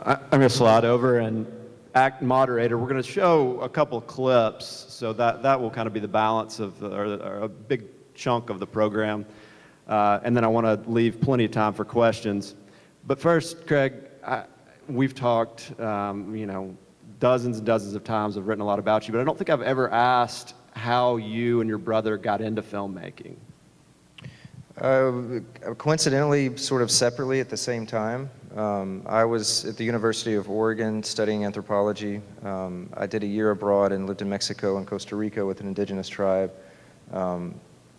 I'm going to slide over and act moderator. We're going to show a couple of clips, so that will kind of be the balance of, or a big chunk of the program. And then I want to leave plenty of time for questions. But first, Craig, we've talked, you know, dozens and dozens of times. I've written a lot about you, but I don't think I've ever asked how you and your brother got into filmmaking. Coincidentally, sort of separately at the same time. I was at the University of Oregon studying anthropology. I did a year abroad and lived in Mexico and Costa Rica with an indigenous tribe.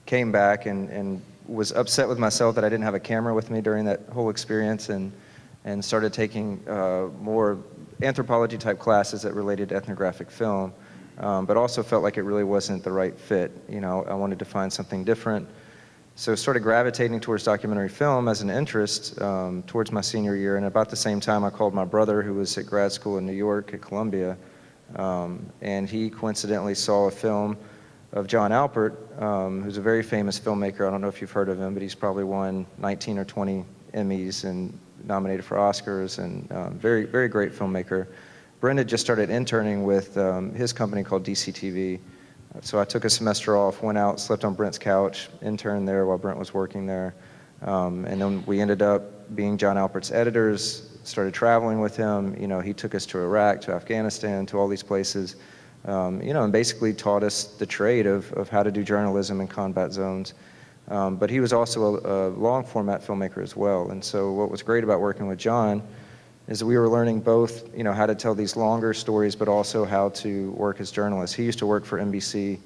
Came back and was upset with myself that I didn't have a camera with me during that whole experience, and started taking more anthropology type classes that related to ethnographic film, but also felt like it really wasn't the right fit. You know, I wanted to find something different. So started gravitating towards documentary film as an interest towards my senior year, and about the same time I called my brother, who was at grad school in New York at Columbia, and he coincidentally saw a film of John Alpert, who's a very famous filmmaker. I don't know if you've heard of him, but he's probably won 19 or 20 Emmys and nominated for Oscars, and very, very great filmmaker. Brent had just started interning with his company called DCTV. So I took a semester off, went out, slept on Brent's couch, interned there while Brent was working there. And then we ended up being John Alpert's editors, started traveling with him. You know, he took us to Iraq, to Afghanistan, to all these places, you know, and basically taught us the trade of how to do journalism in combat zones. But he was also a long format filmmaker as well. And so what was great about working with John is that we were learning both, you know, how to tell these longer stories, but also how to work as journalists. He used to work for NBC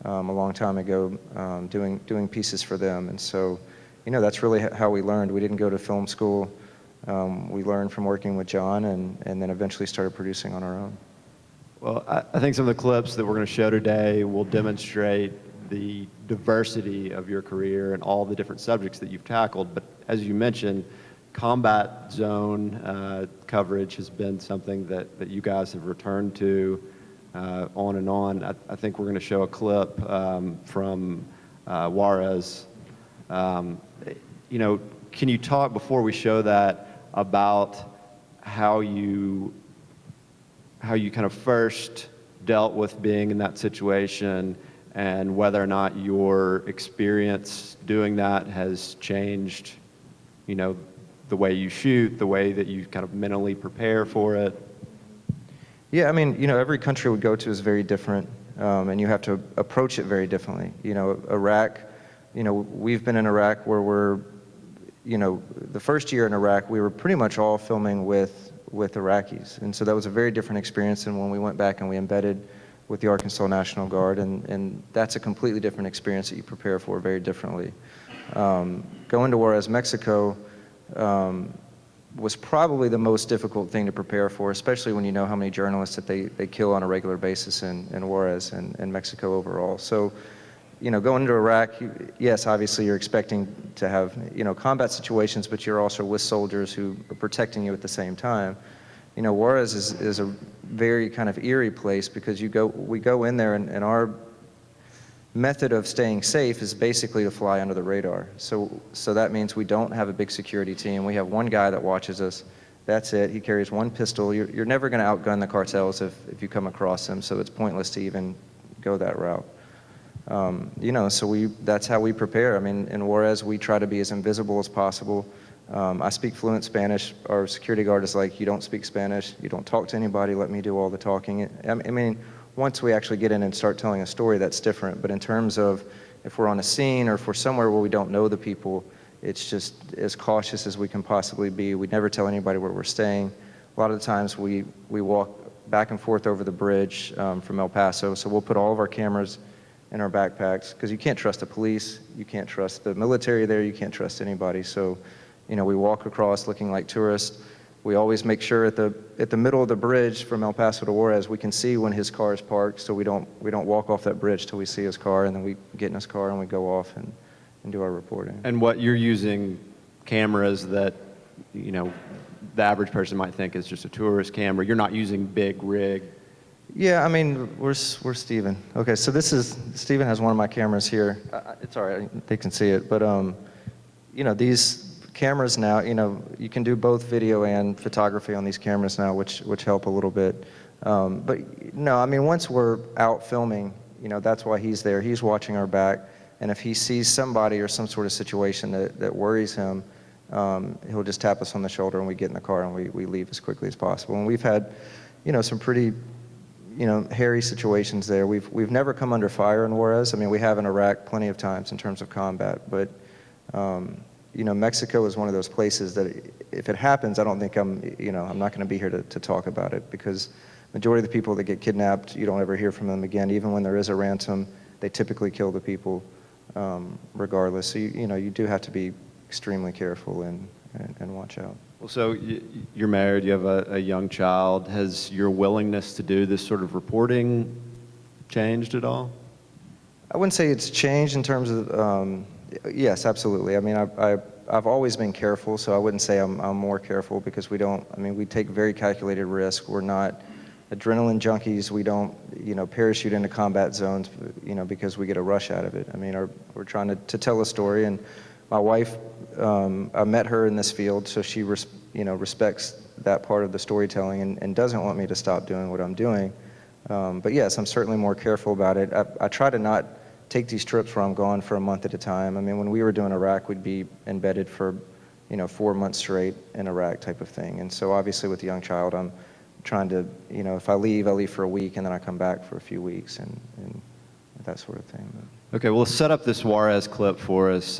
a long time ago, doing pieces for them. And so, you know, that's really how we learned. We didn't go to film school. We learned from working with John, and then eventually started producing on our own. Well, I think some of the clips that we're going to show today will demonstrate the diversity of your career and all the different subjects that you've tackled. But as you mentioned, combat zone coverage has been something that you guys have returned to on and on. I think we're going to show a clip from Juarez. You know, can you talk, before we show that, about how you kind of first dealt with being in that situation, and whether or not your experience doing that has changed, you know, the way you shoot, the way that you kind of mentally prepare for it? Yeah, I mean, you know, every country we go to is very different, and you have to approach it very differently. You know, Iraq, you know, we've been in Iraq where we're, you know, the first year in Iraq, we were pretty much all filming with Iraqis. And so that was a very different experience than when we went back and we embedded with the Arkansas National Guard, and that's a completely different experience that you prepare for very differently. Going to Juarez, Mexico, was probably the most difficult thing to prepare for, especially when you know how many journalists that they kill on a regular basis in Juarez and Mexico overall. So, you know, going into Iraq, yes, obviously you're expecting to have, you know, combat situations, but you're also with soldiers who are protecting you at the same time. You know, Juarez is a very kind of eerie place because we go in there, and our method of staying safe is basically to fly under the radar. So that means we don't have a big security team. We have one guy that watches us. That's it. He carries one pistol. You're never going to outgun the cartels if you come across them, so it's pointless to even go that route. You know, so that's how we prepare. I mean, in Juarez, we try to be as invisible as possible. I speak fluent Spanish. Our security guard is like, you don't speak Spanish, you don't talk to anybody, let me do all the talking. I mean, once we actually get in and start telling a story, that's different. But in terms of if we're on a scene or if we're somewhere where we don't know the people, it's just as cautious as we can possibly be. We never tell anybody where we're staying. A lot of the times we walk back and forth over the bridge from El Paso, so we'll put all of our cameras in our backpacks, because you can't trust the police, you can't trust the military there, you can't trust anybody. So, you know, we walk across looking like tourists. We always make sure at the middle of the bridge from El Paso to Juarez, we can see when his car is parked, so we don't walk off that bridge till we see his car, and then we get in his car and we go off and do our reporting. And what you're using cameras that, you know, the average person might think is just a tourist camera. You're not using big rig. Yeah, I mean, where's Steven? Okay, so Steven has one of my cameras here. It's all right, they can see it, but you know, these cameras now, you know, you can do both video and photography on these cameras now, which help a little bit. But no, I mean, once we're out filming, you know, that's why he's there. He's watching our back. And if he sees somebody or some sort of situation that worries him, he'll just tap us on the shoulder and we get in the car and we leave as quickly as possible. And we've had, you know, some pretty, you know, hairy situations there. We've never come under fire in Juarez. I mean, we have in Iraq plenty of times in terms of combat, but you know, Mexico is one of those places that if it happens, I don't think I'm not going to be here to talk about it, because majority of the people that get kidnapped, you don't ever hear from them again. Even when there is a ransom, they typically kill the people regardless. So you know, you do have to be extremely careful and watch out. Well, so you're married, you have a young child. Has your willingness to do this sort of reporting changed at all? I wouldn't say it's changed in terms of, yes, absolutely. I mean, I've always been careful, so I wouldn't say I'm more careful, because we take very calculated risk. We're not adrenaline junkies. We don't, you know, parachute into combat zones, you know, because we get a rush out of it. I mean, we're trying to tell a story, and my wife, I met her in this field, so she, respects that part of the storytelling and doesn't want me to stop doing what I'm doing. But yes, I'm certainly more careful about it. I try to not take these trips where I'm gone for a month at a time. I mean, when we were doing Iraq, we'd be embedded for, 4 months straight in Iraq type of thing. And so obviously with a young child, I'm trying to, if I leave for a week and then I come back for a few weeks and that sort of thing. Okay, well, set up this Juarez clip for us.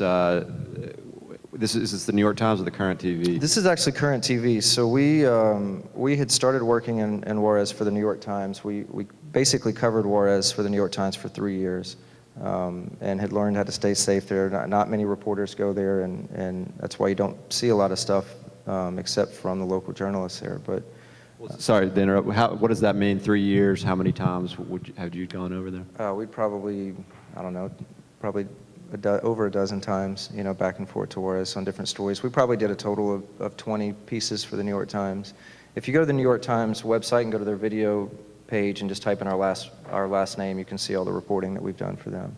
Is this the New York Times or the Current TV? This is actually Current TV. So we had started working in Juarez for the New York Times. We basically covered Juarez for the New York Times for 3 years, and had learned how to stay safe there. Not many reporters go there, and that's why you don't see a lot of stuff except from the local journalists there. But sorry to interrupt. What does that mean? 3 years? How many times have you gone over there? We'd probably, I don't know, probably over a dozen times, back and forth to Juarez on different stories. We probably did a total of 20 pieces for the New York Times. If you go to the New York Times website and go to their video page and just type in our last name, you can see all the reporting that we've done for them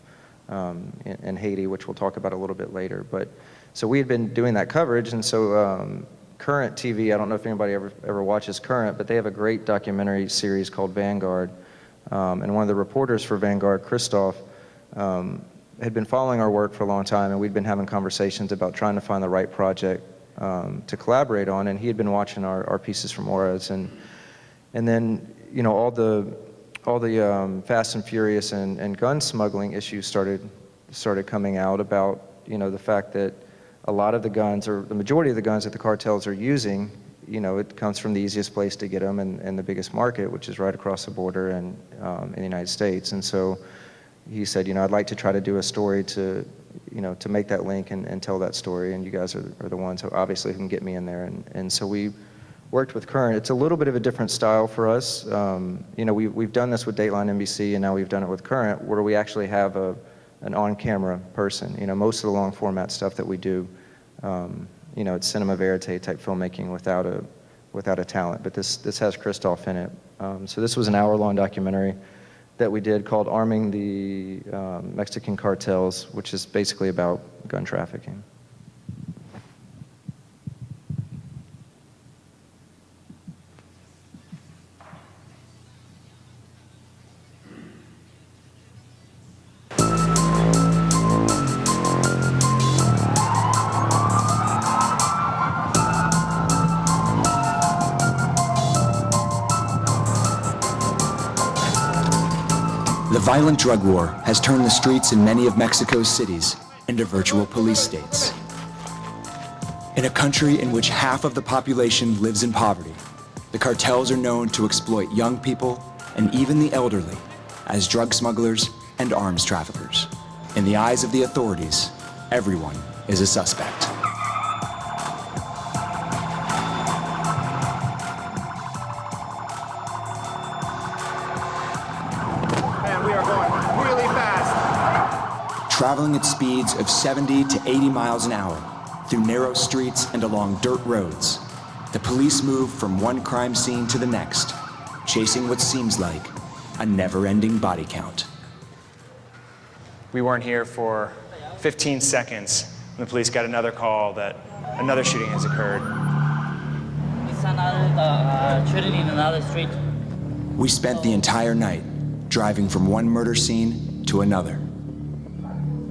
in Haiti, which we'll talk about a little bit later. But so we had been doing that coverage, and so Current TV, I don't know if anybody ever watches Current, but they have a great documentary series called Vanguard. And one of the reporters for Vanguard, Christoph, had been following our work for a long time, and we'd been having conversations about trying to find the right project to collaborate on, and he had been watching our pieces from Juarez, and then all the Fast and Furious and gun smuggling issues started coming out about the fact that a lot of the guns, or the majority of the guns that the cartels are using, it comes from the easiest place to get them and the biggest market, which is right across the border and in the United States. And so he said, I'd like to try to do a story to make that link and tell that story, and you guys are the ones who obviously can get me in there. And so we worked with Current. It's a little bit of a different style for us. We've done this with Dateline NBC, and now we've done it with Current, where we actually have an on-camera person. Most of the long format stuff that we do, it's cinema verite type filmmaking without a talent. But this has Christoph in it. So this was an hour-long documentary that we did called Arming the Mexican Cartels, which is basically about gun trafficking. The violent drug war has turned the streets in many of Mexico's cities into virtual police states. In a country in which half of the population lives in poverty, the cartels are known to exploit young people and even the elderly as drug smugglers and arms traffickers. In the eyes of the authorities, everyone is a suspect. Traveling at speeds of 70 to 80 miles an hour through narrow streets and along dirt roads, the police move from one crime scene to the next, chasing what seems like a never-ending body count. We weren't here for 15 seconds when the police got another call that another shooting has occurred. It's another shooting in another street. We spent the entire night driving from one murder scene to another.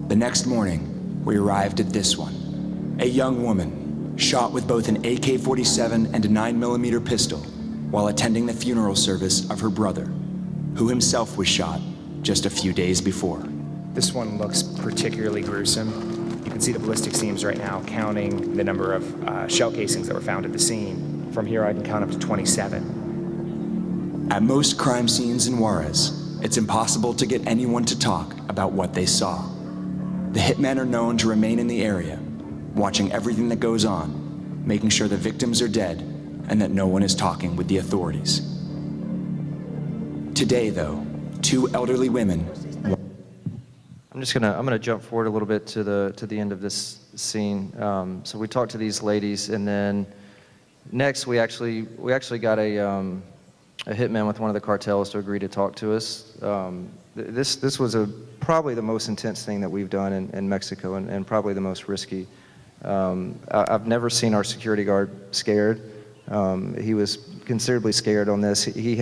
The next morning, we arrived at this one. A young woman shot with both an AK-47 and a 9mm pistol while attending the funeral service of her brother, who himself was shot just a few days before. This one looks particularly gruesome. You can see the ballistics teams right now counting the number of shell casings that were found at the scene. From here, I can count up to 27. At most crime scenes in Juarez, it's impossible to get anyone to talk about what they saw. The hitmen are known to remain in the area, watching everything that goes on, making sure the victims are dead and that no one is talking with the authorities. Today, though, two elderly women. I'm gonna jump forward a little bit to the end of this scene. So we talked to these ladies, and then next we actually got a hitman with one of the cartels to agree to talk to us. This was probably the most intense thing that we've done in Mexico, and probably the most risky. I've never seen our security guard scared. He was considerably scared on this. He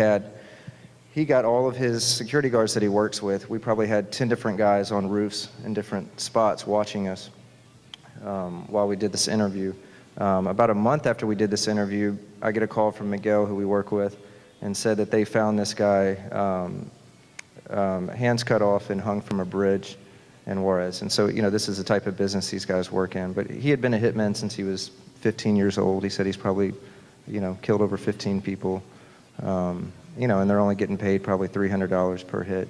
got all of his security guards that he works with. We probably had 10 different guys on roofs in different spots watching us while we did this interview. About a month after we did this interview, I get a call from Miguel, who we work with, and said that they found this guy hands cut off and hung from a bridge in Juarez. And so, this is the type of business these guys work in. But he had been a hitman since he was 15 years old. He said he's probably, killed over 15 people. And they're only getting paid probably $300 per hit.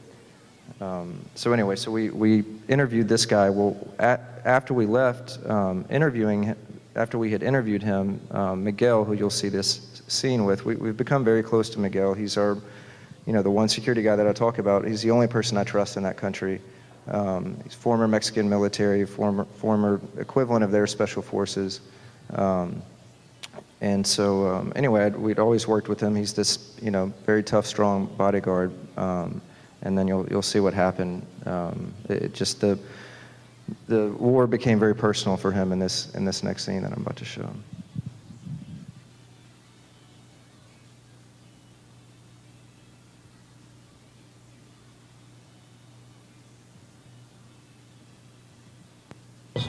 So anyway, so we interviewed this guy. Well, after we left after we had interviewed him, Miguel, who you'll see this scene with, we've become very close to Miguel. He's our, the one security guy that I talk about. He's the only person I trust in that country. He's former Mexican military, former equivalent of their special forces. And so, anyway, we'd always worked with him. He's this, very tough, strong bodyguard. And then you'll see what happened. The war became very personal for him in this next scene that I'm about to show him.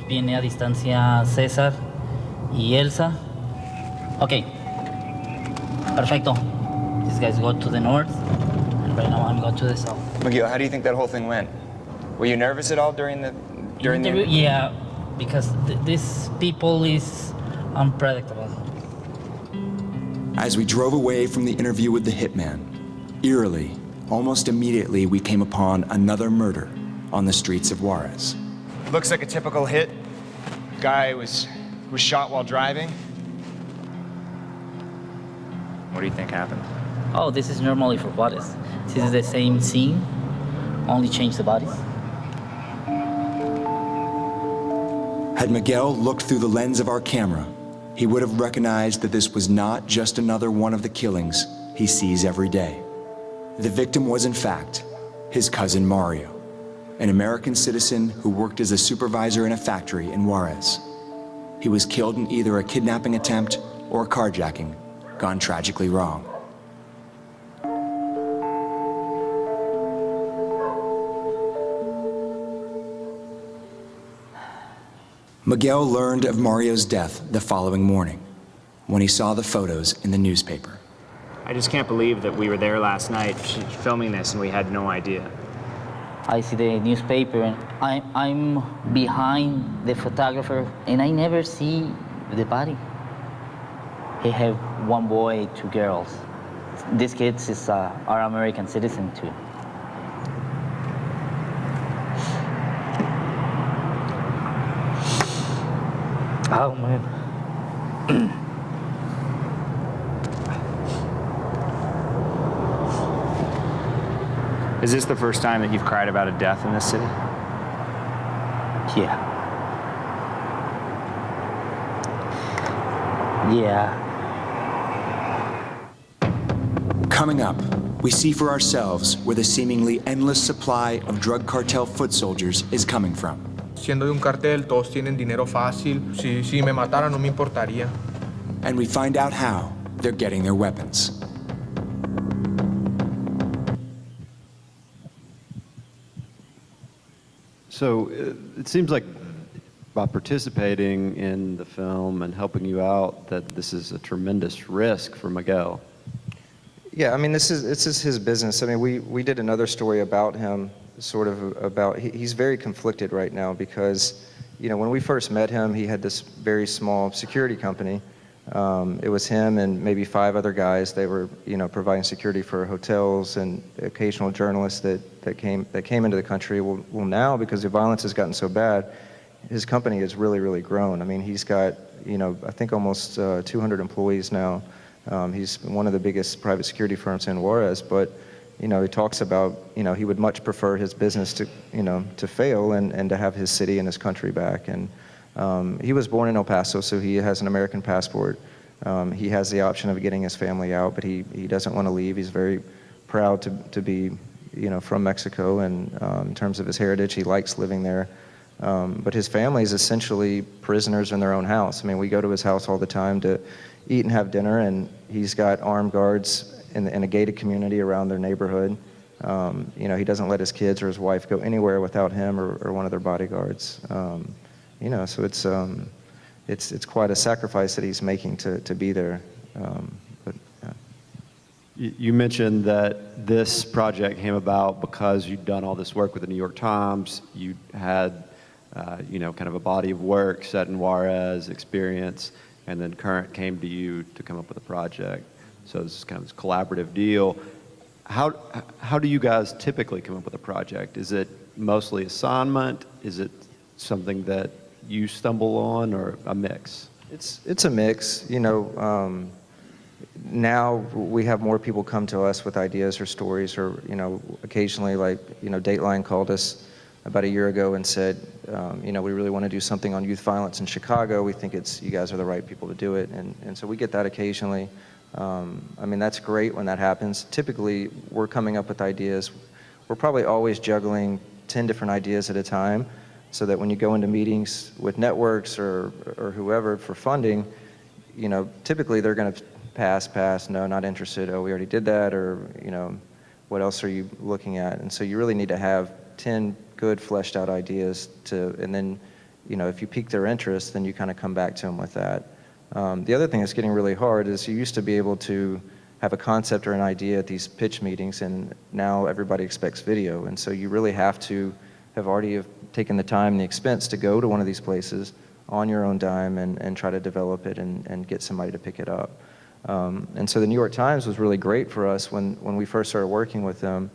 Viene a distancia César y Elsa. Okay. Perfecto. These guys go to the north, and right now I'm going to the south. Miguel, how do you think that whole thing went? Were you nervous at all during the interview? Yeah, because this people is unpredictable. As we drove away from the interview with the hitman, eerily, almost immediately we came upon another murder on the streets of Juarez. Looks like a typical hit. Guy was shot while driving. What do you think happened? Oh, this is normally for Juarez. This is the same scene, only change the bodies. Had Miguel looked through the lens of our camera, he would have recognized that this was not just another one of the killings he sees every day. The victim was, in fact, his cousin Mario, an American citizen who worked as a supervisor in a factory in Juarez. He was killed in either a kidnapping attempt or a carjacking gone tragically wrong. Miguel learned of Mario's death the following morning when he saw the photos in the newspaper. I just can't believe that we were there last night filming this and we had no idea. I see the newspaper and I'm behind the photographer and I never see the body. He have one boy, two girls. This kid is our American citizen too. Oh man. Is this the first time that you've cried about a death in this city? Yeah. Yeah. Coming up, we see for ourselves where the seemingly endless supply of drug cartel foot soldiers is coming from. Siendo de un cartel, todos tienen dinero fácil. Si me matara no me importaría. And we find out how they're getting their weapons. So it seems like by participating in the film and helping you out, that this is a tremendous risk for Miguel. Yeah, I mean, this is his business. I mean, we did another story about him, sort of about, he's very conflicted right now because, you know, when we first met him, he had this very small security company. It was him and maybe 5 other guys. They were, you know, providing security for hotels and occasional journalists that came into the country. Well, now, because the violence has gotten so bad, his company has really grown. I mean, he's got, you know, I think almost 200 employees now. He's one of the biggest private security firms in Juarez, but, you know, he talks about, you know, he would much prefer his business to, you know, to fail and to have his city and his country back. And he was born in El Paso, so he has an American passport. He has the option of getting his family out, but he doesn't want to leave. He's very proud to be, you know, from Mexico, and in terms of his heritage, he likes living there. But his family is essentially prisoners in their own house. I mean, we go to his house all the time to eat and have dinner, and he's got armed guards in a gated community around their neighborhood. You know, he doesn't let his kids or his wife go anywhere without him or one of their bodyguards. You know, so it's quite a sacrifice that he's making to be there. But, yeah. You mentioned that this project came about because you'd done all this work with the New York Times. You had, you know, kind of a body of work set in Juarez, experience, and then Current came to you to come up with a project. So this is kind of this collaborative deal. How do you guys typically come up with a project? Is it mostly assignment? Is it something that you stumble on, or a mix? It's a mix. You know, now we have more people come to us with ideas or stories, or, you know, occasionally, like, you know, Dateline called us about a year ago and said, you know, we really want to do something on youth violence in Chicago. We think you guys are the right people to do it. And so we get that occasionally. I mean, that's great when that happens. Typically, we're coming up with ideas. We're probably always juggling 10 different ideas at a time, so that when you go into meetings with networks or whoever for funding, you know, typically they're going to pass, no, not interested, oh, we already did that, or, you know, what else are you looking at? And so you really need to have 10 good fleshed out ideas and then, you know, if you pique their interest, then you kind of come back to them with that. The other thing that's getting really hard is you used to be able to have a concept or an idea at these pitch meetings, and now everybody expects video. And so you really have to have already taken the time and the expense to go to one of these places on your own dime and try to develop it and get somebody to pick it up. And so the New York Times was really great for us when we first started working with them.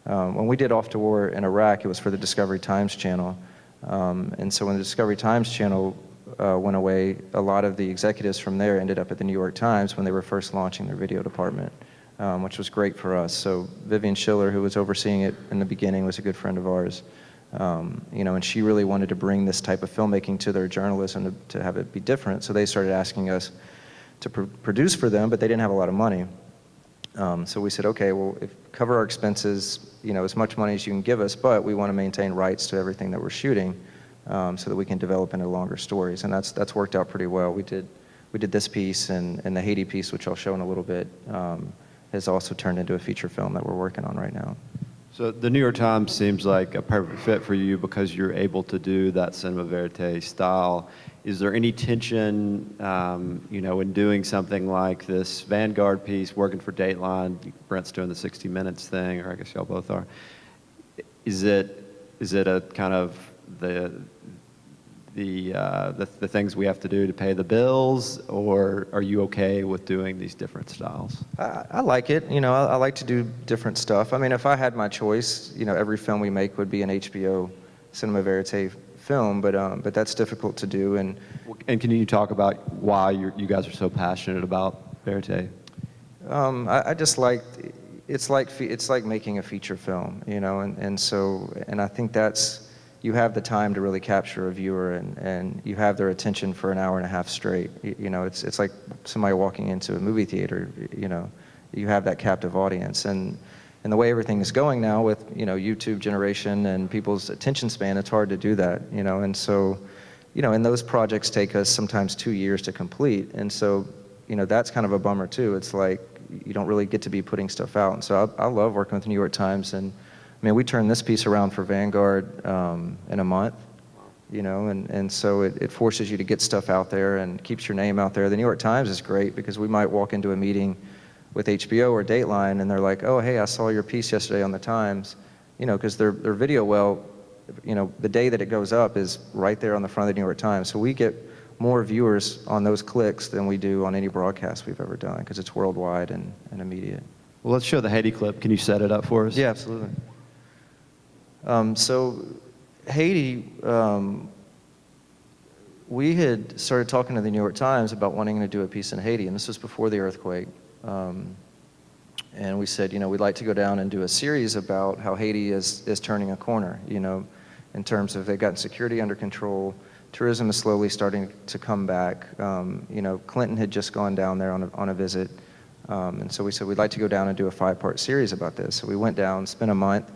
When we did Off to War in Iraq, it was for the Discovery Times channel. And so when the Discovery Times channel went away, a lot of the executives from there ended up at the New York Times when they were first launching their video department, which was great for us. So Vivian Schiller, who was overseeing it in the beginning, was a good friend of ours. You know, and she really wanted to bring this type of filmmaking to their journalism to have it be different. So they started asking us to produce for them, but they didn't have a lot of money. So we said, okay, well, cover our expenses, you know, as much money as you can give us, but we want to maintain rights to everything that we're shooting, so that we can develop into longer stories. And that's worked out pretty well. We did this piece, and the Haiti piece, which I'll show in a little bit, has also turned into a feature film that we're working on right now. So the New York Times seems like a perfect fit for you because you're able to do that cinema verite style. Is there any tension, you know, in doing something like this Vanguard piece, working for Dateline? Brent's doing the 60 Minutes thing, or I guess y'all both are. Is it a kind of the things we have to do to pay the bills, or are you okay with doing these different styles? I like it. You know, I like to do different stuff. I mean, if I had my choice, you know, every film we make would be an HBO cinema verite film, but that's difficult to do. And can you talk about why you guys are so passionate about verite? I just like, it's like making a feature film, you know, and I think you have the time to really capture a viewer, and you have their attention for an hour and a half straight. You know, it's like somebody walking into a movie theater. You know, you have that captive audience, and And the way everything is going now with, YouTube generation and people's attention span, it's hard to do that, and so, and those projects take us sometimes 2 years to complete. And so, that's kind of a bummer too. It's like, you don't really get to be putting stuff out. And so I love working with the New York Times. And I mean, we turned this piece around for Vanguard in a month, and so it forces you to get stuff out there and keeps your name out there. The New York Times is great because we might walk into a meeting with HBO or Dateline and they're like, oh, hey, I saw your piece yesterday on the Times, because their video well, the day that it goes up is right there on the front of the New York Times. So we get more viewers on those clicks than we do on any broadcast we've ever done because it's worldwide and immediate. Well, let's show the Haiti clip. Can you set it up for us? Yeah, absolutely. So Haiti, we had started talking to the New York Times about wanting to do a piece in Haiti, and this was before the earthquake. And we said, we'd like to go down and do a series about how Haiti is turning a corner, in terms of they've gotten security under control, tourism is slowly starting to come back. Clinton had just gone down there on a visit, and so we said we'd like to go down and do a 5-part series about this. So we went down, spent a month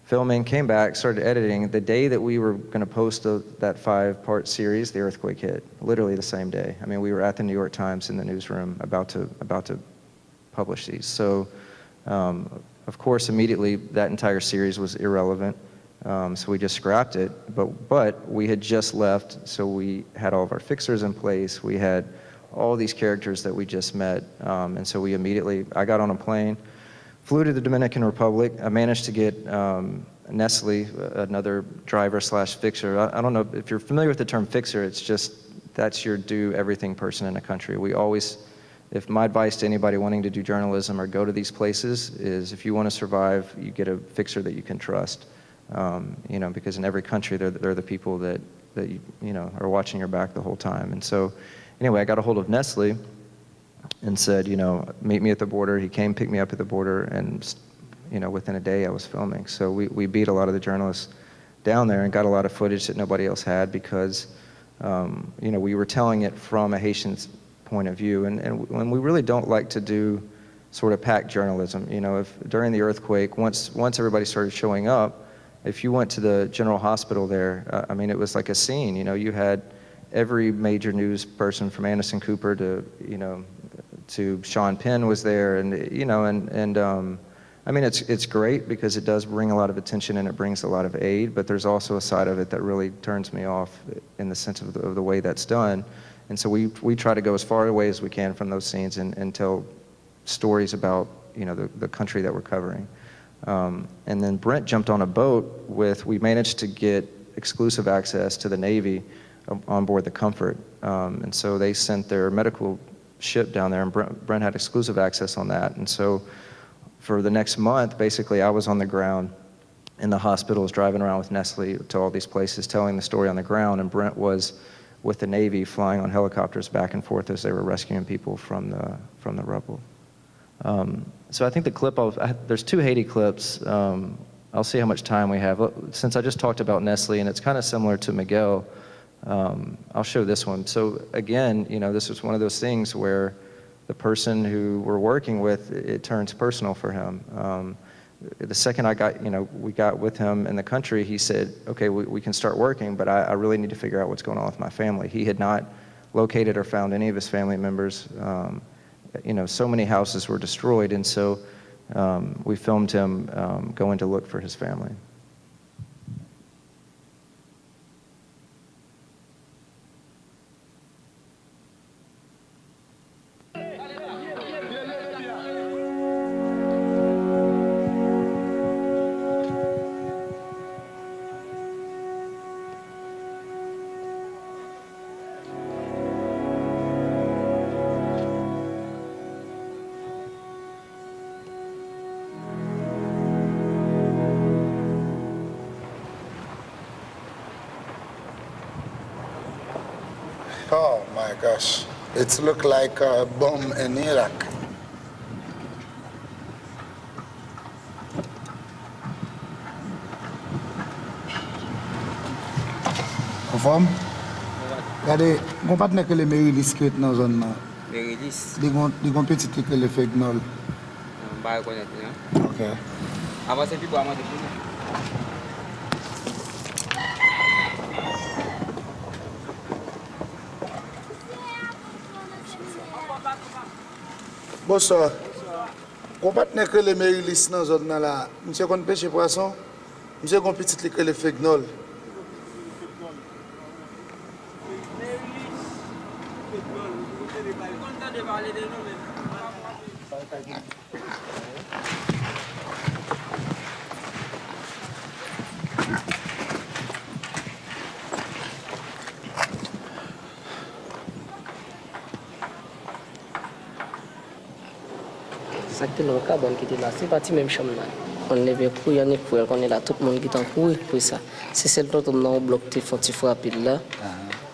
filming, came back, started editing. The day that we were going to post that 5-part series, the earthquake hit, literally the same day. I mean, we were at the New York Times in the newsroom about to publish these. So, of course, immediately that entire series was irrelevant. So we just scrapped it, but we had just left, so we had all of our fixers in place. We had all these characters that we just met, and so I got on a plane, flew to the Dominican Republic. I managed to get Nestle, another driver/fixer. I don't know if you're familiar with the term fixer. It's just that's your do everything person in a country. If my advice to anybody wanting to do journalism or go to these places is if you want to survive, you get a fixer that you can trust. Because in every country they're the people that are watching your back the whole time. And so anyway, I got a hold of Nestle and said, meet me at the border. He came, picked me up at the border, and within a day I was filming. So we beat a lot of the journalists down there and got a lot of footage that nobody else had because we were telling it from a Haitian's point of view, and we really don't like to do sort of packed journalism. If during the earthquake, once everybody started showing up, if you went to the General Hospital there, it was like a scene. You had every major news person from Anderson Cooper to Sean Penn was there, and it's great because it does bring a lot of attention and it brings a lot of aid, but there's also a side of it that really turns me off in the sense of the way that's done. And so we try to go as far away as we can from those scenes and tell stories about the country that we're covering. And then Brent jumped on a boat we managed to get exclusive access to the Navy on board the Comfort. And so they sent their medical ship down there, and Brent had exclusive access on that. And so for the next month, basically, I was on the ground in the hospitals driving around with Nestle to all these places, telling the story on the ground, and Brent was with the Navy flying on helicopters back and forth as they were rescuing people from the rubble. So I think the clip there's 2 Haiti clips. I'll see how much time we have. Since I just talked about Nestle, and it's kind of similar to Miguel, I'll show this one. So again, this was one of those things where the person who we're working with, it turns personal for him. The second we got with him in the country, he said, okay, we can start working, but I really need to figure out what's going on with my family. He had not located or found any of his family members. So many houses were destroyed, and so we filmed him going to look for his family. Oh my gosh, it looked like a bomb in Iraq. Confirm? Regardez, mon partenaire que les mairies discrètes dans la zone. Mairies? Ils ont petit que les fake nol. mbaya kwenye tena. Okay. Abase pipo ama tepuna. Bonsoir. Compatne que les mérilis dans zone là. Monsieur kon pêche poisson. Monsieur kon petit que le fegnol. Ça qui est le cas, bon, qui était là, c'est parti même chambre là. On levait pour y aller pour on est là, tout le monde qui t'en couille pour ça. C'est celle dont on a bloqué, faut tu frapper là.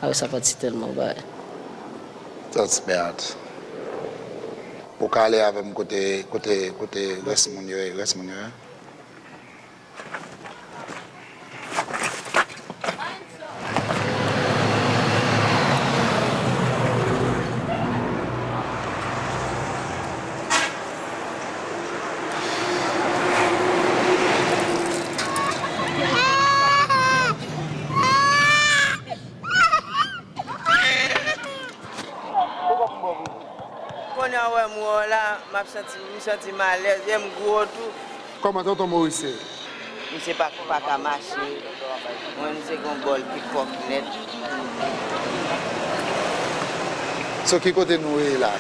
Ah, ça partit tellement bas. That's bad. Pour aller avec mon côté reste mon yeux. Je me sens mal à l'aise, j'aime gros tout. Comment tonton Maurice? Je ne sais pas qu'à marcher. Moi, je sais qu'on bol qui porte net. Ce qui côté nous est là.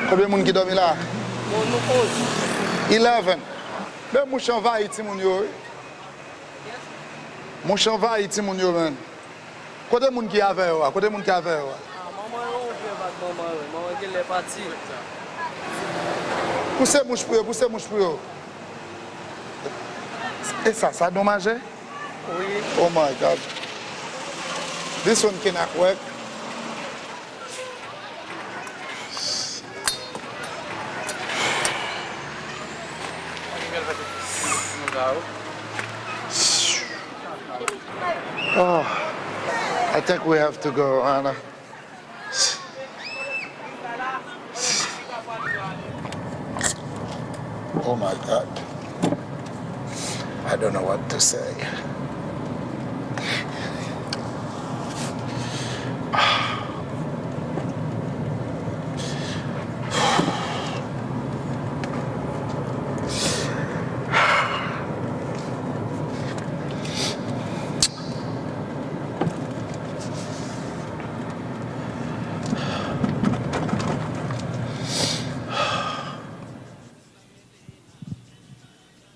Combien de monde qui dorment là? 11. Ben mon chan va iti moun yo. Mon chan va iti moun yo men. Kote moun ki ave yo? Kote moun ki ave yo? Maman qui est parti. Poussez mouche pour yo. Et ça dommage? Oui. Oh my God. This one cannot work. Oh, I think we have to go, Anna. Oh my God. I don't know what to say.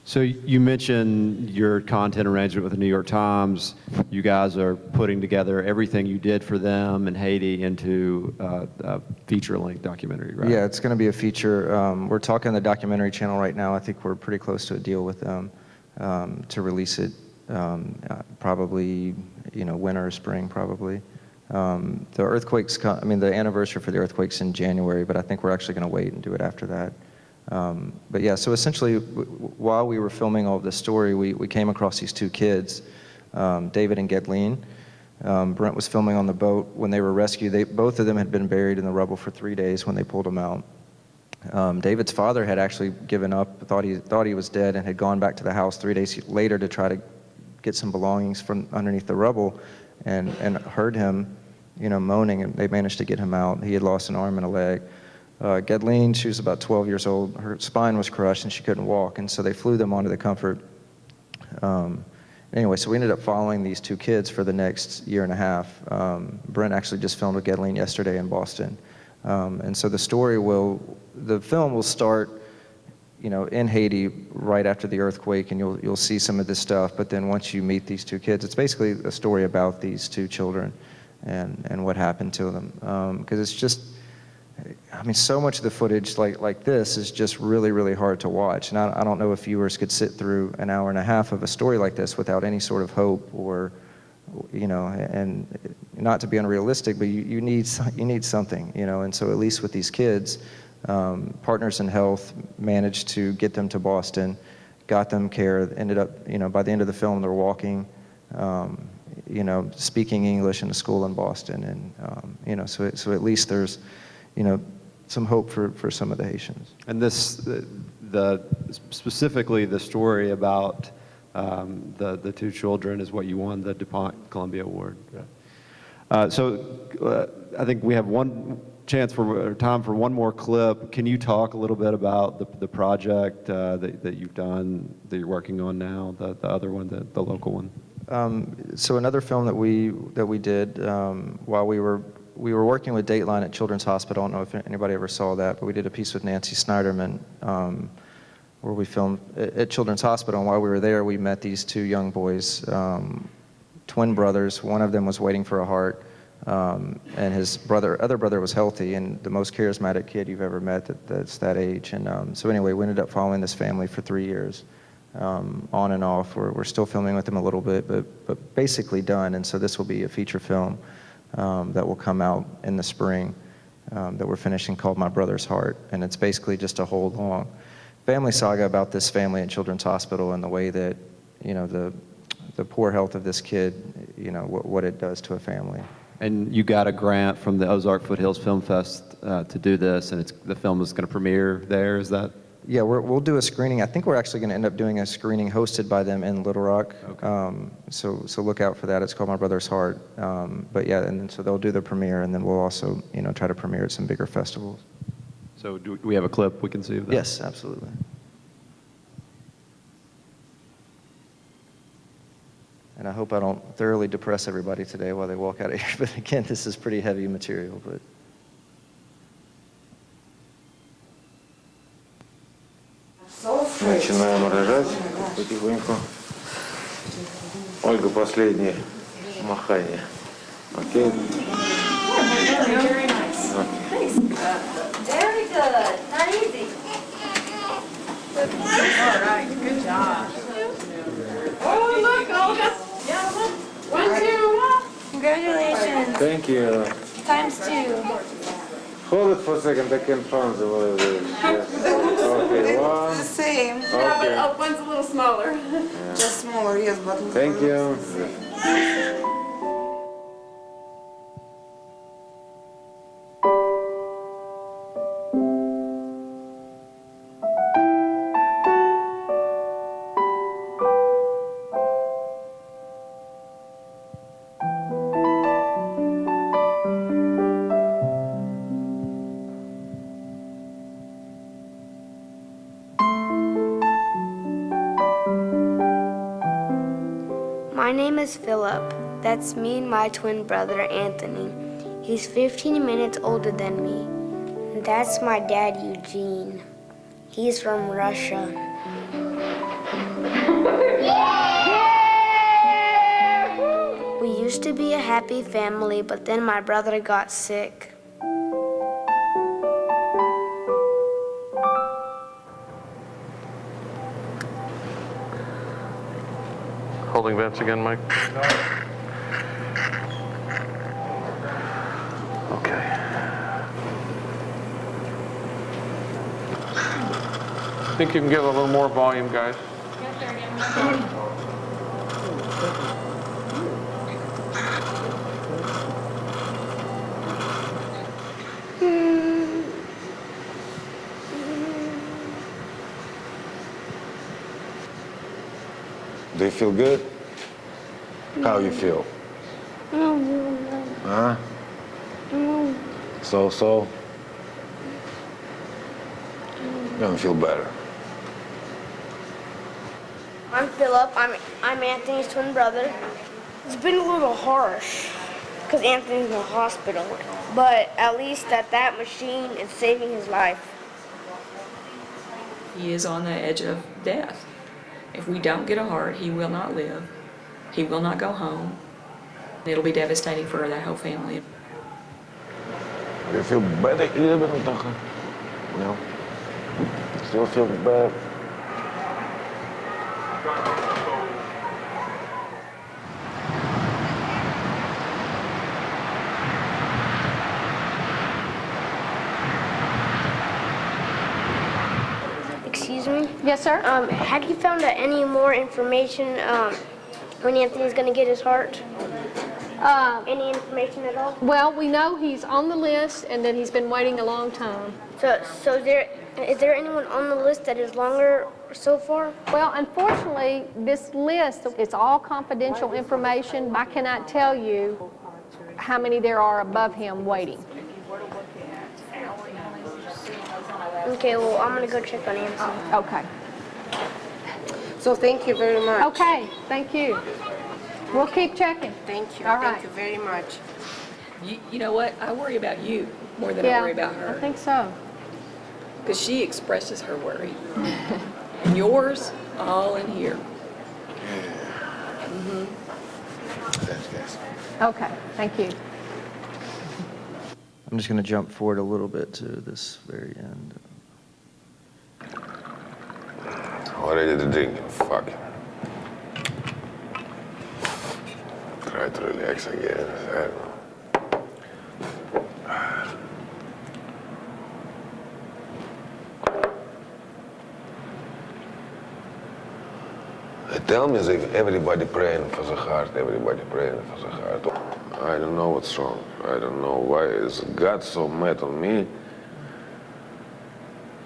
So you mentioned your content arrangement with the New York Times. You guys are putting together everything you did for them in Haiti into a feature-length documentary, right? Yeah, it's going to be a feature. We're talking the documentary channel right now. I think we're pretty close to a deal with them to release it probably, winter or spring, probably. The earthquakes, the anniversary for the earthquakes in January, but I think we're actually going to wait and do it after that. But yeah, so essentially, while we were filming all of this story, we came across these two kids, David and Gedleen. Brent was filming on the boat when they were rescued. Both of them had been buried in the rubble for 3 days when they pulled them out. David's father had actually given up, thought he was dead, and had gone back to the house 3 days later to try to get some belongings from underneath the rubble, and heard him, moaning, and they managed to get him out. He had lost an arm and a leg. Gedleen, she was about 12 years old. Her spine was crushed and she couldn't walk, and so they flew them onto the Comfort. Anyway, so we ended up following these two kids for the next year and a half. Brent actually just filmed with Gedleen yesterday in Boston. And so the film will start, in Haiti right after the earthquake, and you'll see some of this stuff, but then once you meet these two kids, it's basically a story about these two children and what happened to them. Because it's just, so much of the footage like this is just really, really hard to watch. And I don't know if viewers could sit through an hour and a half of a story like this without any sort of hope or, and not to be unrealistic, but you need something, and so at least with these kids, Partners in Health managed to get them to Boston, got them care, ended up, by the end of the film, they're walking, speaking English in a school in Boston. And, so at least there's, some hope for some of the Haitians. And this, specifically the story about the two children is what you won the DuPont Columbia Award. So I think we have time for one more clip. Can you talk a little bit about the project that you've done, that you're working on now, the other one, the local one? So another film that we did while we were working with Dateline at Children's Hospital. I don't know if anybody ever saw that, but we did a piece with Nancy Snyderman where we filmed at Children's Hospital. And while we were there, we met these two young boys, twin brothers. One of them was waiting for a heart, and his other brother was healthy and the most charismatic kid you've ever met that's that age. And so anyway, we ended up following this family for 3 years, on and off. We're still filming with them a little bit, but basically done. And so this will be a feature film that will come out in the spring that we're finishing, called My Brother's Heart. And it's basically just a whole long family saga about this family at Children's Hospital and the way that, the poor health of this kid, what it does to a family. And you got a grant from the Ozark Foothills Film Fest to do this, and the film is going to premiere there, is that? Yeah, we'll do a screening. I think we're actually going to end up doing a screening hosted by them in Little Rock. Okay. So look out for that. It's called My Brother's Heart. But yeah, and then, so they'll do the premiere, and then we'll also, try to premiere at some bigger festivals. So do we have a clip we can see of that? Yes, absolutely. And I hope I don't thoroughly depress everybody today while they walk out of here. But again, this is pretty heavy material. But начинаем рожать потихоньку. Ольга, последнее махание. Окей? Very nice. Thanks. Very good. Not easy. All right. Good job. Oh, look, Olga. Yeah, look. 1, 2. Congratulations. Thank you. ×2. Hold it for a second. I can find the way it is. Yes. Okay, one. The same. Okay. Yeah, but one's a little smaller. Yeah. Just smaller, yes, but. Thank you. My name is Philip. That's me and my twin brother, Anthony. He's 15 minutes older than me. And that's my dad, Eugene. He's from Russia. We used to be a happy family, but then my brother got sick. Holding bench again, Mike. Okay. I think you can give a little more volume, guys. Do you feel good? How you feel? Huh? So? Gonna feel better. I'm Philip. I'm Anthony's twin brother. It's been a little harsh because Anthony's in the hospital, but at least that machine is saving his life. He is on the edge of death. If we don't get a heart, he will not live. He will not go home. It'll be devastating for that whole family. You feel better a little bit, Tacha? No? Still feel bad? Yes, sir? Have you found out any more information when Anthony's going to get his heart? Any information at all? Well, we know he's on the list and that he's been waiting a long time. So is there anyone on the list that is longer so far? Well, unfortunately, this list, it's all confidential information. I cannot tell you how many there are above him waiting. Okay, well, I'm going to go check on Anthony. Okay. So thank you very much. Okay, thank you. We'll keep checking. Thank you. All right. Thank you very much. You know what? I worry about you more than I worry about her. I think so. Because she expresses her worry. And yours, all in here. Thanks, guys. Okay, thank you. I'm just going to jump forward a little bit to this very end. Already the drinking, fuck. Try to relax again, I don't know. Tell me as if everybody praying for the heart, everybody praying for the heart. I don't know what's wrong. I don't know why is God so mad on me.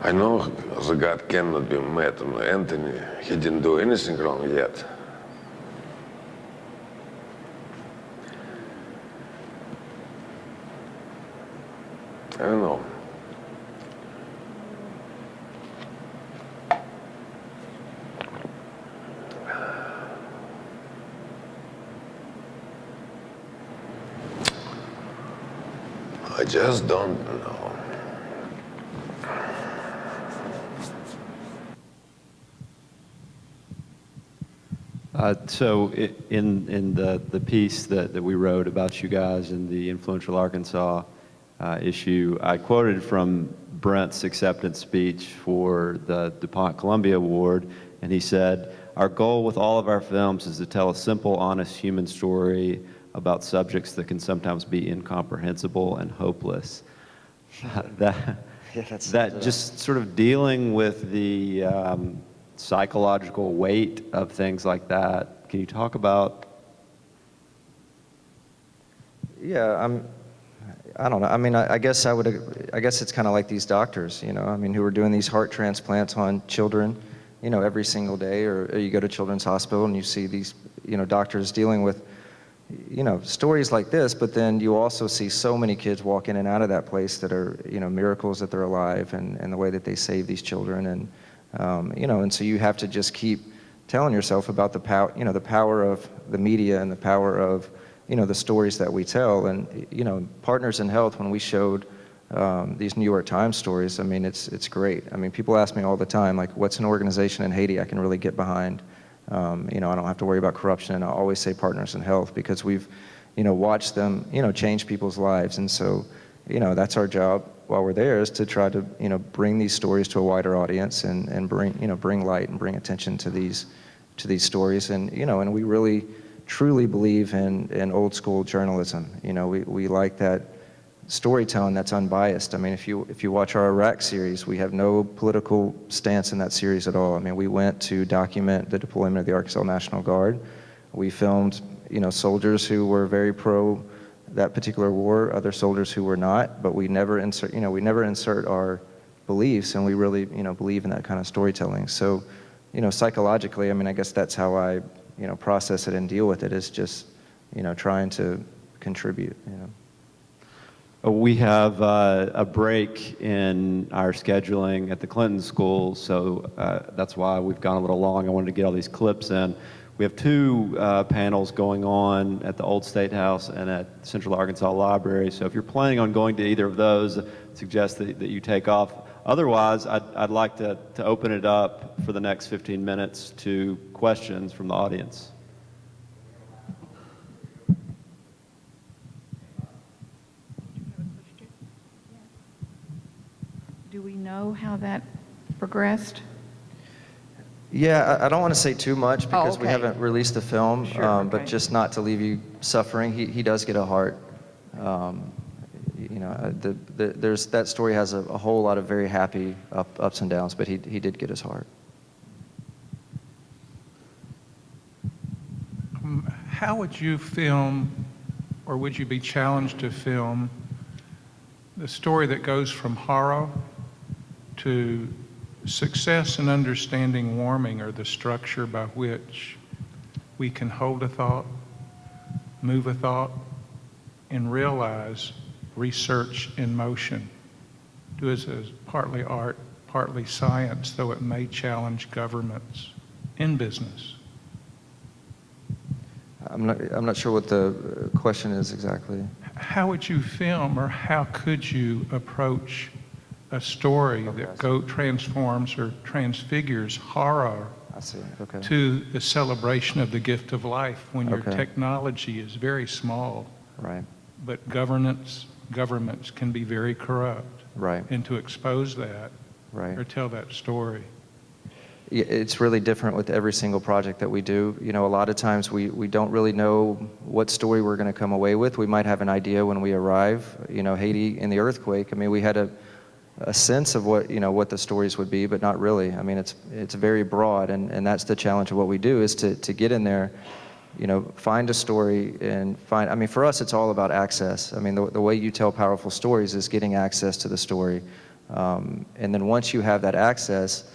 I know the God cannot be mad on Anthony. He didn't do anything wrong yet. I don't know. I just don't know. In the piece that we wrote about you guys in the Influential Arkansas issue, I quoted from Brent's acceptance speech for the DuPont Columbia Award, and he said, "Our goal with all of our films is to tell a simple, honest human story about subjects that can sometimes be incomprehensible and hopeless." That just sort of dealing with the psychological weight of things like that. Can you talk about? Yeah, I don't know. I mean, I guess it's kind of like these doctors, you know, I mean, who are doing these heart transplants on children, you know, every single day, or you go to Children's Hospital and you see these, you know, doctors dealing with, you know, stories like this, but then you also see so many kids walk in and out of that place that are, you know, miracles that they're alive, and the way that they save these children, and you know, and so you have to just keep telling yourself about the power, you know, the power of the media and the power of, you know, the stories that we tell. And you know, Partners in Health, when we showed these New York Times stories, I mean, it's great. I mean, people ask me all the time, like, what's an organization in Haiti I can really get behind? You know, I don't have to worry about corruption, and I always say Partners in Health, because we've, you know, watched them, you know, change people's lives. And so, you know, that's our job while we're there, is to try to, you know, bring these stories to a wider audience, and bring, you know, bring light and bring attention to these stories. And, you know, and we really truly believe in old school journalism. You know, we like that storytelling that's unbiased. I mean, if you watch our Iraq series, we have no political stance in that series at all. I mean, we went to document the deployment of the Arkansas National Guard. We filmed, you know, soldiers who were very pro that particular war, other soldiers who were not, but we never insert our beliefs, and we really, you know, believe in that kind of storytelling. So, you know, psychologically, I mean, I guess that's how I, you know, process it and deal with it, is just, you know, trying to contribute, you know. We have a break in our scheduling at the Clinton School, so that's why we've gone a little long. I wanted to get all these clips in. We have two panels going on at the Old State House and at Central Arkansas Library, so if you're planning on going to either of those, I suggest that you take off. Otherwise, I'd like to open it up for the next 15 minutes to questions from the audience. Do we know how that progressed? Yeah, I don't want to say too much because we okay. haven't released the film, Sure, but okay. just not to leave you suffering. He does get a heart. You know, there's that story has a whole lot of very happy ups and downs, but he did get his heart. how would you film, or would you be challenged to film, the story that goes from horror to success in understanding warming, or the structure by which we can hold a thought, move a thought, and realize research in motion? Do it as partly art, partly science, though it may challenge governments in business. I'm not sure what the question is exactly. How would you film, or how could you approach a story that transforms or transfigures horror to the celebration of the gift of life when your technology is very small? Right. But governments can be very corrupt. Right. And to expose that, right, or tell that story. It's really different with every single project that we do. You know, a lot of times we don't really know what story we're going to come away with. We might have an idea when we arrive. You know, Haiti in the earthquake, I mean, we had a sense of what, you know, what the stories would be, but not really. I mean, it's very broad, and that's the challenge of what we do, is to get in there, you know, find a story and find, I mean, for us, it's all about access. I mean, the way you tell powerful stories is getting access to the story. And then once you have that access,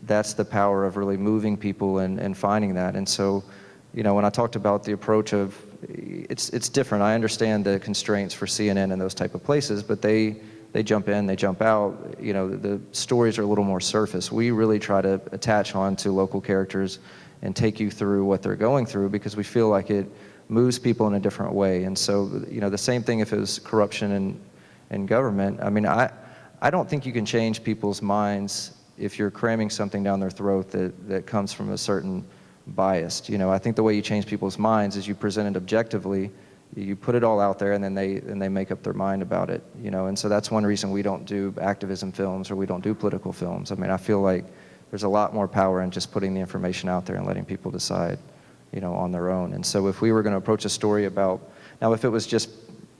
that's the power of really moving people and finding that. And so, you know, when I talked about the approach of, it's different. I understand the constraints for CNN and those type of places, but they jump in, they jump out. You know, the stories are a little more surface. We really try to attach on to local characters and take you through what they're going through, because we feel like it moves people in a different way. And so, you know, the same thing if it was corruption in government. I mean, I don't think you can change people's minds if you're cramming something down their throat that comes from a certain bias. You know, I think the way you change people's minds is you present it objectively, you put it all out there, and then they make up their mind about it. You know, and so that's one reason we don't do activism films, or we don't do political films. I mean, I feel like there's a lot more power in just putting the information out there and letting people decide, you know, on their own. And so if we were going to approach a story about, now if it was just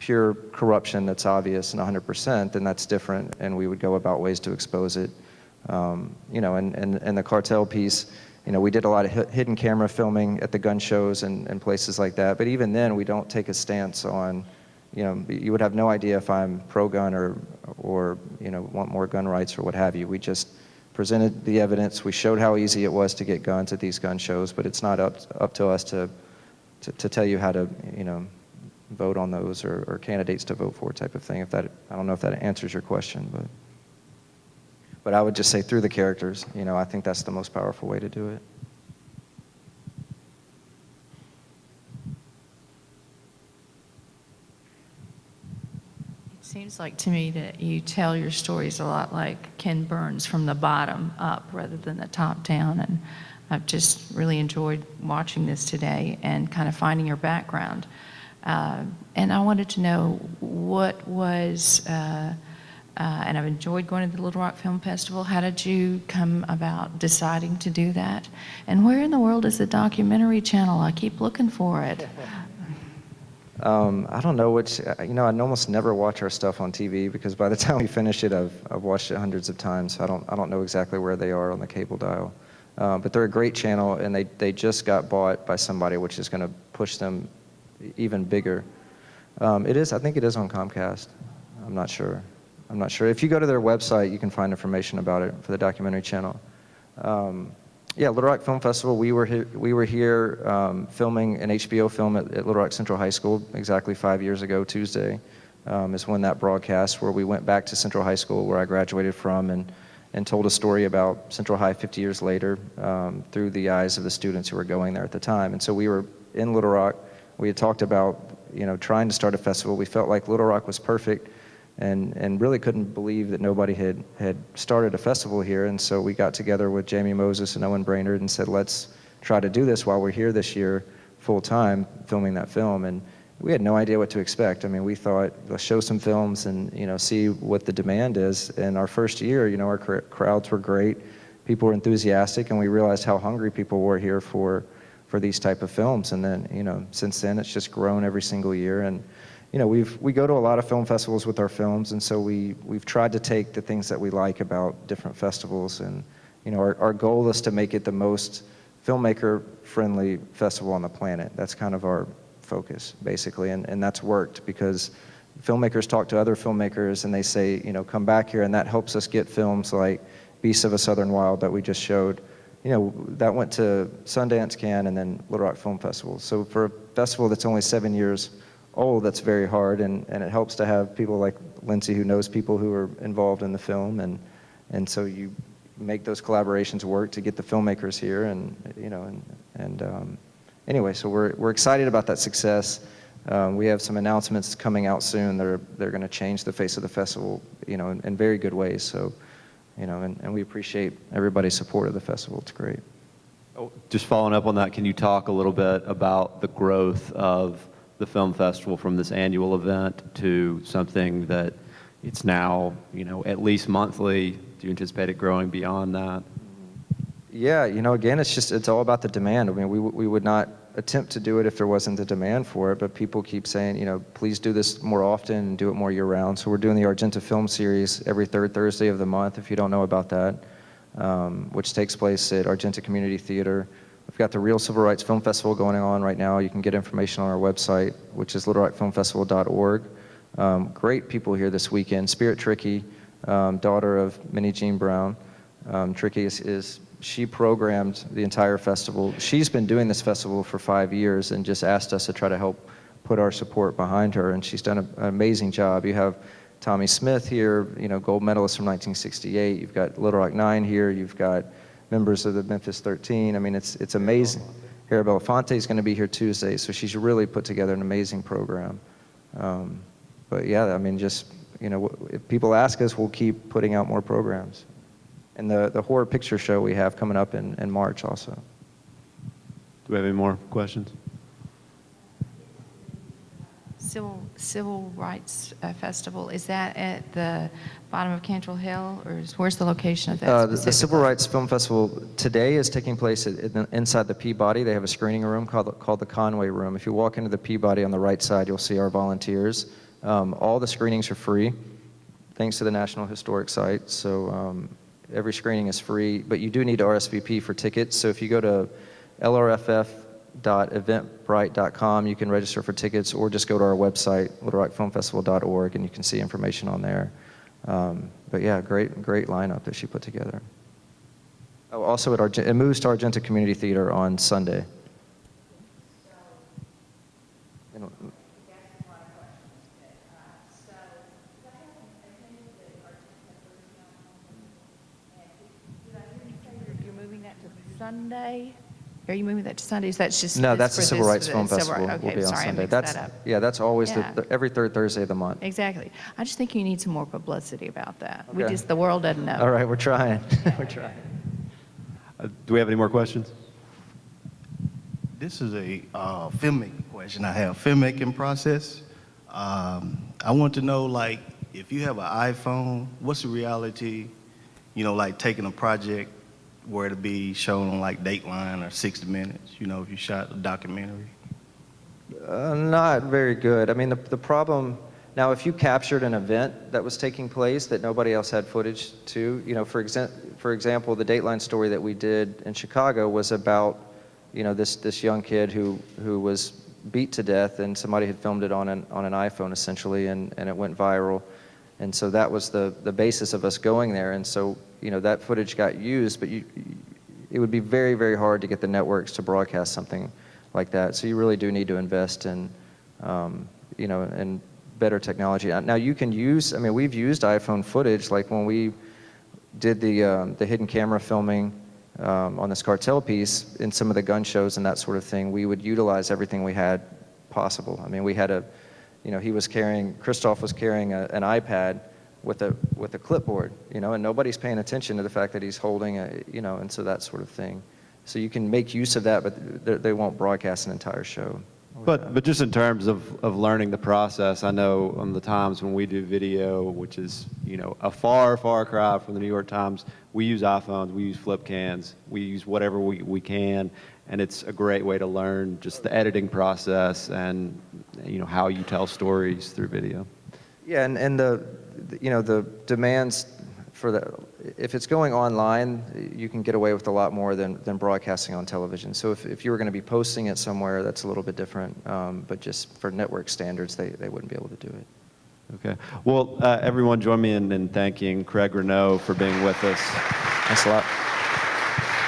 pure corruption that's obvious and 100%, then that's different, and we would go about ways to expose it. You know, and the cartel piece, you know, we did a lot of hidden camera filming at the gun shows and places like that. But even then, we don't take a stance on, you know, you would have no idea if I'm pro-gun or, you know, want more gun rights or what have you. We just presented the evidence. We showed how easy it was to get guns at these gun shows, but it's not up to us to tell you how to, you know, vote on those or candidates to vote for type of thing. If that, I don't know if that answers your question, but I would just say through the characters, you know, I think that's the most powerful way to do it. It seems like to me that you tell your stories a lot like Ken Burns, from the bottom up rather than the top down. And I've just really enjoyed watching this today and kind of finding your background. And I wanted to know what was, and I've enjoyed going to the Little Rock Film Festival. How did you come about deciding to do that? And where in the world is the documentary channel? I keep looking for it. I don't know which, you know, I almost never watch our stuff on TV, because by the time we finish it, I've watched it hundreds of times. So I don't know exactly where they are on the cable dial. But they're a great channel, and they just got bought by somebody, which is going to push them even bigger. I think it is on Comcast. I'm not sure. If you go to their website, you can find information about it for the documentary channel. Yeah, Little Rock Film Festival, we were here filming an HBO film at Little Rock Central High School exactly 5 years ago. Tuesday is when that broadcast, where we went back to Central High School, where I graduated from, and told a story about Central High 50 years later through the eyes of the students who were going there at the time. And so we were in Little Rock. We had talked about, you know, trying to start a festival. We felt like Little Rock was perfect, and really couldn't believe that nobody had started a festival here. And so we got together with Jamie Moses and Owen Brainerd and said, let's try to do this while we're here this year full time filming that film. And we had no idea what to expect. I mean, we thought, let's show some films and, you know, see what the demand is. And our first year, you know, our crowds were great. People were enthusiastic, and we realized how hungry people were here for these type of films. And then, you know, since then it's just grown every single year. And you know, we go to a lot of film festivals with our films, and so we've tried to take the things that we like about different festivals, and you know, our goal is to make it the most filmmaker-friendly festival on the planet. That's kind of our focus, basically, and that's worked because filmmakers talk to other filmmakers and they say, you know, come back here, and that helps us get films like Beasts of a Southern Wild that we just showed. You know, that went to Sundance, Cannes, and then Little Rock Film Festival. So for a festival that's only 7 years old, that's very hard, and it helps to have people like Lindsay who knows people who are involved in the film, and so you make those collaborations work to get the filmmakers here, and you know, anyway, so we're excited about that success. We have some announcements coming out soon. They're going to change the face of the festival, you know, in very good ways. So, you know, and we appreciate everybody's support of the festival. It's great. Oh, just following up on that, can you talk a little bit about the growth of the film festival from this annual event to something that it's now, you know, at least monthly? Do you anticipate it growing beyond that? Yeah, you know, again, it's all about the demand. I mean, we would not attempt to do it if there wasn't a demand for it, but people keep saying, you know, please do this more often and do it more year-round. So we're doing the Argenta Film Series every third Thursday of the month, if you don't know about that, which takes place at Argenta Community Theater. We've got the Real Civil Rights Film Festival going on right now. You can get information on our website, which is littlerockfilmfestival.org. Great people here this weekend. Spirit Tricky, daughter of Minnie Jean Brown. Tricky she programmed the entire festival. She's been doing this festival for 5 years and just asked us to try to help put our support behind her, and she's done an amazing job. You have Tommy Smith here, you know, gold medalist from 1968. You've got Little Rock 9 here. You've got members of the Memphis 13. I mean, it's amazing. Hera Belafonte is going to be here Tuesday, so she's really put together an amazing program. But yeah, I mean, just, you know, if people ask us, we'll keep putting out more programs. And the horror picture show we have coming up in March also. Do we have any more questions? Civil Rights Festival, is that at the bottom of Cantrell Hill, or where's the location of that? The Civil Rights Film Festival today is taking place inside the Peabody. They have a screening room called the Conway Room. If you walk into the Peabody on the right side, you'll see our volunteers. All the screenings are free, thanks to the National Historic Site. So every screening is free, but you do need to RSVP for tickets. So if you go to lrff.eventbrite.com, you can register for tickets, or just go to our website, littlerockfilmfestival.org, and you can see information on there. But yeah, great lineup that she put together. Oh, also it moves to Argenta Community Theater on Sunday. Sunday? Are you moving that to Sundays? That's just no. That's the Civil Rights Film Festival. Okay, Will be on sorry, Sunday. I mixed that up. Yeah, that's always Yeah. every third Thursday of the month. Exactly. I just think you need some more publicity about that. Okay. The world doesn't know. All right, we're trying. We're trying. Do we have any more questions? This is a filmmaking question I have. Filmmaking process. I want to know, like, if you have an iPhone, what's the reality, you know, like taking a project where to be shown on like Dateline or 60 Minutes, you know, if you shot a documentary? Not very good. I mean, the problem, now if you captured an event that was taking place that nobody else had footage to, you know, for example, the Dateline story that we did in Chicago was about, you know, this young kid who was beat to death, and somebody had filmed it on an iPhone essentially, and it went viral. And so that was the basis of us going there. And so, you know, that footage got used, but it would be very, very hard to get the networks to broadcast something like that. So you really do need to invest in, you know, in better technology. Now you can use, I mean, we've used iPhone footage, like when we did the hidden camera filming on this cartel piece in some of the gun shows and that sort of thing. We would utilize everything we had possible. I mean, we had you know, Christoph was carrying an iPad with a clipboard, you know, and nobody's paying attention to the fact that he's holding you know, and so that sort of thing. So you can make use of that, but they won't broadcast an entire show. But just in terms of learning the process, I know on the times when we do video, which is, you know, a far, far cry from the New York Times, we use iPhones, we use flip cans, we use whatever we can, and it's a great way to learn just the editing process and, you know, how you tell stories through video. Yeah, and you know, the demands for that, if it's going online, you can get away with a lot more than broadcasting on television. So if you were going to be posting it somewhere, that's a little bit different. But just for network standards, they wouldn't be able to do it. Okay. Well, everyone join me in thanking Craig Renaud for being with us. Thanks a lot.